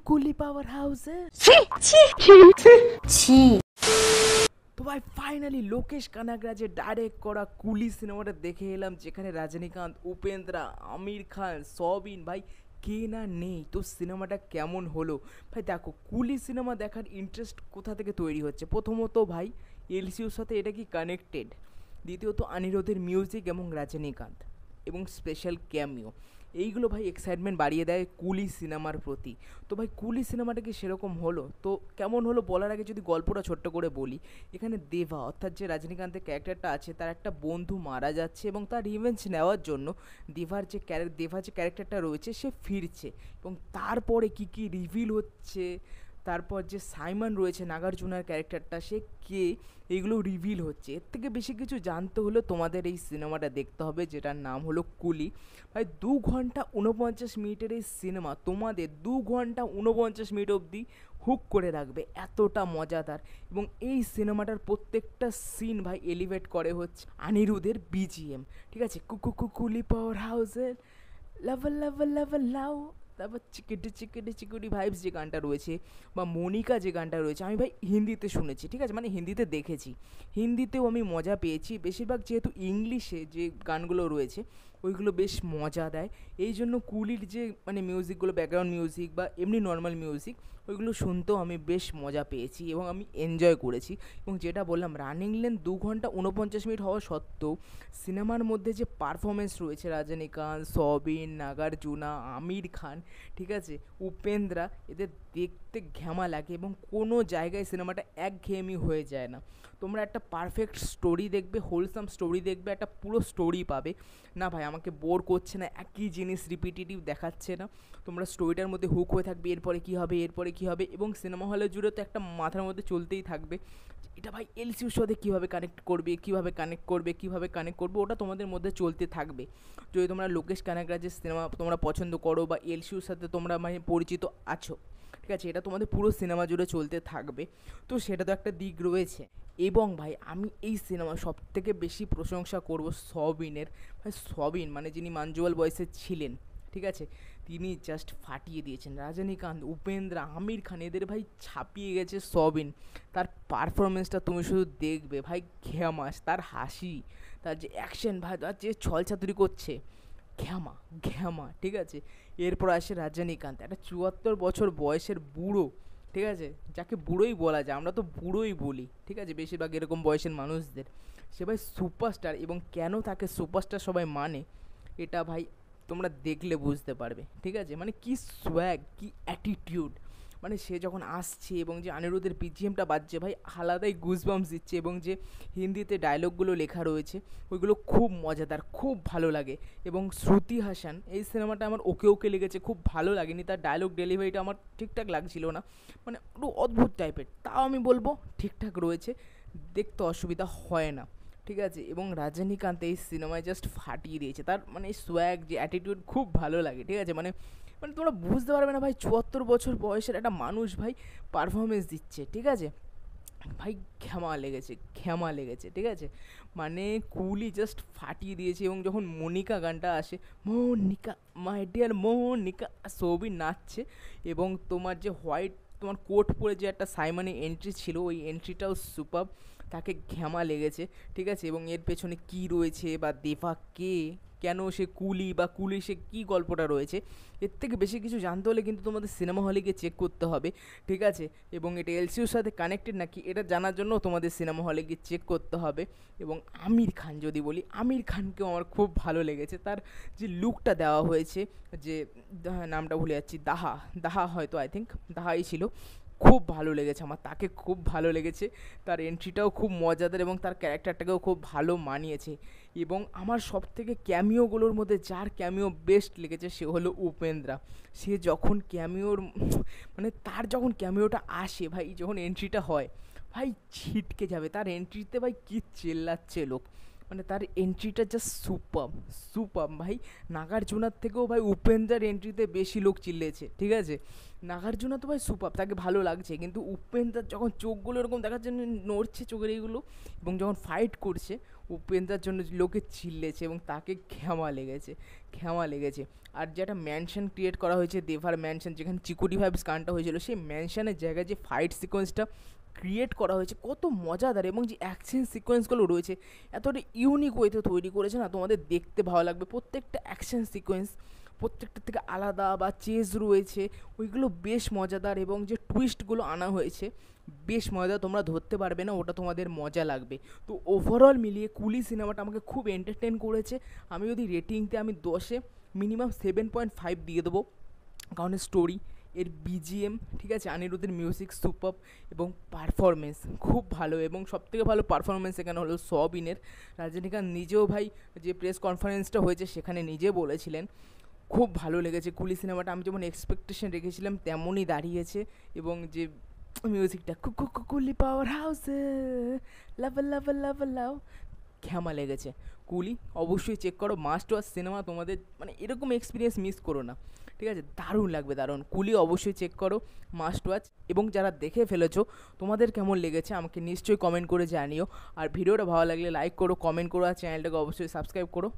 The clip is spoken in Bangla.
কুলি পাওয়ার হাউসে। তো ভাই ফাইনালি লোকেশ কানাগরাজের ডাইরেক্ট করা কুলি সিনেমাটা দেখে এলাম, যেখানে রজনীকান্ত, উপেন্দ্রা, আমির খান, সবিন ভাই কে না নেই। তো সিনেমাটা কেমন হলো ভাই? দেখো, কুলি সিনেমা দেখার ইন্টারেস্ট কোথা থেকে তৈরি হচ্ছে। প্রথমত ভাই এলসিউর সাথে এটা কি কানেক্টেড, দ্বিতীয়ত অনিরুদ্ধের মিউজিক এবং রজনীকান্ত এবং স্পেশাল ক্যামিও, এইগুলো ভাই এক্সাইটমেন্ট বাড়িয়ে দেয় কুলি সিনেমার প্রতি। তো ভাই কুলি সিনেমাটা কি সেরকম হলো? তো কেমন হলো বলার আগে যদি গল্পটা ছোট্ট করে বলি, এখানে দেবা অর্থাৎ যে রজনীকান্তের ক্যারেক্টারটা আছে, তার একটা বন্ধু মারা যাচ্ছে এবং তার রিভেঞ্জ নেওয়ার জন্য দেবা যে ক্যারেক্টারটা রয়েছে সে ফিরছে, এবং তারপরে কি কি রিভিল হচ্ছে, তারপর যে সাইমন রয়েছে নাগার্জুনার ক্যারেক্টারটা, সে কে, এইগুলো রিভিল হচ্ছে। এর থেকে বেশি কিছু জানতে হলে তোমাদের এই সিনেমাটা দেখতে হবে, যেটার নাম হলো কুলি। ভাই 2 ঘন্টা 49 মিনিটের এই সিনেমা তোমাদের 2 ঘন্টা 49 মিনিট অবধি হুক করে রাখবে, এতটা মজাদার। এবং এই সিনেমাটার প্রত্যেকটা সিন ভাই এলিভেট করে হচ্ছে অনিরুদ্ধের বিজিএম। ঠিক আছে, কুলি পাওয়ার হাউসের লেভেল লেভেল লেভেল লাও, তারপর চিকেটি চিকেটি চিকুটি ভাইবস যে গানটা রয়েছে, বা মনিকা যে গানটা রয়েছে, আমি ভাই হিন্দিতে শুনেছি, ঠিক আছে, মানে হিন্দিতে দেখেছি, হিন্দিতেও আমি মজা পেয়েছি। বেশিরভাগ যেহেতু ইংলিশে যে গানগুলো রয়েছে ওইগুলো বেশ মজা দেয়, এই জন্য কুলির যে মানে মিউজিকগুলো, ব্যাকগ্রাউন্ড মিউজিক বা এমনি নর্মাল মিউজিক, ওইগুলো শুনতেও আমি বেশ মজা পেয়েছি এবং আমি এনজয় করেছি। এবং যেটা বললাম, রানিং লেন্থ 2 ঘন্টা 49 মিনিট হওয়া সত্ত্বেও সিনেমার মধ্যে যে পারফরমেন্স রয়েছে, রজনীকান্ত, সবিন, নাগার্জুনা, আমির খান, ঠিক আছে, উপেন্দ্রা, এদের দেখতে ঘ্যামা লাগে এবং কোনো জায়গায় সিনেমাটা একঘেয়েমি হয়ে যায় না। তোমরা একটা পারফেক্ট স্টোরি দেখবে, হোলসাম স্টোরি দেখবে, একটা পুরো স্টোরি পাবে না ভাই, আমাকে বোর করছে না, একই জিনিস রিপিটেটিভ দেখাচ্ছে না, তোমরা স্টোরিটার মধ্যে হুক হয়ে থাকবে, এরপরে কী হবে, এরপরে কী হবে, এবং সিনেমা হলে জুড়ে তো একটা মাথার মধ্যে চলতেই থাকবে এটা ভাই এলসিউর সাথে কীভাবে কানেক্ট করবে, কীভাবে কানেক্ট করবে, কীভাবে কানেক্ট করবে, ওটা তোমাদের মধ্যে চলতে থাকবে। যদি তোমরা লোকেশ কানাগরাজের সিনেমা তোমরা পছন্দ করো বা এলসিউর সাথে তোমরা মানে পরিচিত আছো, ঠিক আছে, এটা তোমাদের পুরো সিনেমা জুড়ে চলতে থাকবে। তো সেটা তো একটা দিক রয়েছে। এবং ভাই আমি এই সিনেমা সব থেকে বেশি প্রশংসা করব সবিনের। ভাই সবিন মানে যিনি মাঞ্জুয়াল বয়সে ছিলেন, ঠিক আছে, তিনি জাস্ট ফাটিয়ে দিয়েছেন। রজনীকান্ত, উপেন্দ্রা, আমির খান, এদের ভাই ছাপিয়ে গেছে সবিন। তার পারফরমেন্সটা তুমি শুধু দেখবে ভাই, ঘ্যামাস, তার হাসি, তার যে অ্যাকশন, ভাই তার যে ছলচাতুরি করছে, ঘ্যামা ঘ্যামা, ঠিক আছে। এরপর আসে রজনীকান্ত, একটা 74 বছর বয়সের বুড়ো, ঠিক আছে, যাকে বুড়োই বলা যায়, আমরা তো বুড়োই বলি, ঠিক আছে, বেশিরভাগ এরকম বয়সের মানুষদের। সে ভাই সুপারস্টার, এবং কেন তাকে সুপারস্টার সবাই মানে এটা ভাই তোমরা দেখলে বুঝতে পারবে, ঠিক আছে। মানে কি সোয়াগ, কি অ্যাটিটিউড, মানে সে যখন আসছে এবং যে অনিরুদ্ধের বিজিএমটা বাজছে ভাই, আলাদাই গুজবাম্পস দিচ্ছে। এবং যে হিন্দিতে ডায়লগগুলো লেখা রয়েছে ওইগুলো খুব মজাদার, খুব ভালো লাগে। এবং শ্রুতি হাসান, এই সিনেমাটা আমার ওকে ওকে লেগেছে, খুব ভালো লাগেনি, তার ডায়লগ ডেলিভারিটা আমার ঠিকঠাক লাগছিল না, মানে একটু অদ্ভুত টাইপের, তাও আমি বলবো ঠিকঠাক রয়েছে, দেখতে অসুবিধা হয় না, ঠিক আছে। এবং রজনীকান্ত এই সিনেমায় জাস্ট ফাটিয়ে দিয়েছে, তার মানে সোয়াগ, যে অ্যাটিটিউড খুব ভালো লাগে, ঠিক আছে। মানে মানে তোমরা বুঝতে পারবে না ভাই, 74 বছর বয়সের একটা মানুষ ভাই পারফরমেন্স দিচ্ছে, ঠিক আছে, ভাই ঘ্যামা লেগেছে, ঠিক আছে। মানে কুলি জাস্ট ফাটিয়ে দিয়েছে। এবং যখন মনিকা গানটা আসে, মনিকা মাই ডিয়ার মনিকা, সবই নাচছে, এবং তোমার যে হোয়াইট তোমার কোট পরে যে একটা সাইমনের এন্ট্রি ছিল, ওই এন্ট্রিটাও সুপার, তাকে ঘ্যামা লেগেছে, ঠিক আছে। এবং এর পেছনে কী রয়েছে, বা দেবা কে, কেন সে কুলি, বা কুলি সে কী গল্পটা রয়েছে, এর থেকে বেশি কিছু জানতে হলে কিন্তু তোমাদের সিনেমা হলে গিয়ে চেক করতে হবে, ঠিক আছে। এবং এটা এলসিউর সাথে কানেক্টেড নাকি এটা জানার জন্য তোমাদের সিনেমা হলে গিয়ে চেক করতে হবে। এবং আমির খান যদি বলি, আমির খানকেও আমার খুব ভালো লেগেছে, তার যে লুকটা দেওয়া হয়েছে, যে নামটা ভুলে যাচ্ছি, দাহা দাহা হয়তো, আই থিঙ্ক দাহাই ছিল, খুব ভালো লেগেছে আমার, তাকে খুব ভালো লেগেছে, তার এন্ট্রিটাও খুব মজাদার এবং তার ক্যারেক্টারটাকেও খুব ভালো মানিয়েছে। এবং আমার সব থেকে ক্যামিওগুলোর মধ্যে যার ক্যামিও বেস্ট লেগেছে সে হলো উপেন্দ্রা। সে যখন ক্যামিওর মানে তার যখন ক্যামিওটা আসে ভাই, যখন এন্ট্রিটা হয় ভাই ছিটকে যাবে, তার এন্ট্রিতে ভাই কী চেল্লাচ্ছে লোক, মানে তার এন্ট্রিটা জাস্ট সুপার সুপার ভাই। নাগার্জুনার থেকেও ভাই উপেন্দ্রার এন্ট্রিতে বেশি লোক চিল্লেছে, ঠিক আছে। নাগার্জুনা তো ভাই সুপার, তাকে ভালো লাগছে, কিন্তু উপেন্দ্রার যখন চোখগুলো এরকম দেখাচ্ছে, নড়ছে চোখের এইগুলো, এবং যখন ফাইট করছে উপেন্দ্রার জন্য লোকে চিল্লেছে এবং তাকে ঘ্যামা লেগেছে। আর যে একটা ম্যানশন ক্রিয়েট করা হয়েছে, দেভার ম্যানশন, যেখানে চিকুটি ভাইবস গানটা হয়েছিল, সেই ম্যানশনের জায়গায় যে ফাইট সিকোয়েন্সটা ক্রিয়েট করা হয়েছে কত মজাদার, এবং যে অ্যাকশন সিকোয়েন্সগুলো রয়েছে এতটা ইউনিক ওয়েতে তৈরি করেছে না, তোমাদের দেখতে ভালো লাগবে। প্রত্যেকটা অ্যাকশন সিকোয়েন্স প্রত্যেকটার থেকে আলাদা বা চেজ রয়েছে, ওইগুলো বেশ মজাদার, এবং যে টুইস্টগুলো আনা হয়েছে বেশ মজা, তোমরা ধরতে পারবে না, ওটা তোমাদের মজা লাগবে। তো ওভারঅল মিলিয়ে কুলি সিনেমাটা আমাকে খুব এন্টারটেন করেছে। আমি যদি রেটিংতে আমি 10-এ মিনিমাম 7.5 দিয়ে দেবো, কারণ স্টোরি, এর বিজিএম, ঠিক আছে, অনিরুদ্ধের মিউজিক সুপার, এবং পারফরমেন্স খুব ভালো। এবং সবথেকে ভালো পারফরমেন্স এখানে হলো সবিনের। রজনীকান্ত নিজেও ভাই যে প্রেস কনফারেন্সটা হয়েছে সেখানে নিজে বলেছিলেন খুব ভালো লেগেছে কুলি সিনেমাটা, আমি যেমন এক্সপেকটেশন রেখেছিলাম তেমনই দাঁড়িয়েছে। এবং যে মিউজিকটা কুলি পাওয়ার হাউসে লাভ লাভ লাভ লাভ, ঘ্যামা লেগেছে। কুলি অবশ্যই চেক করো, মাস্ট ওয়াচ সিনেমা, তোমাদের মানে এরকম এক্সপিরিয়েন্স মিস করো না, ঠিক আছে, দারুণ লাগবে, দারুণ। কুলি অবশ্যই চেক করো, মাস্ট ওয়াচ। এবং যারা দেখে ফেলেছো তোমাদের কেমন লেগেছে আমাকে নিশ্চয়ই কমেন্ট করে জানিও। আর ভিডিওটা ভালো লাগলে লাইক করো, কমেন্ট করো, আর চ্যানেলটাকে অবশ্যই সাবস্ক্রাইব করো।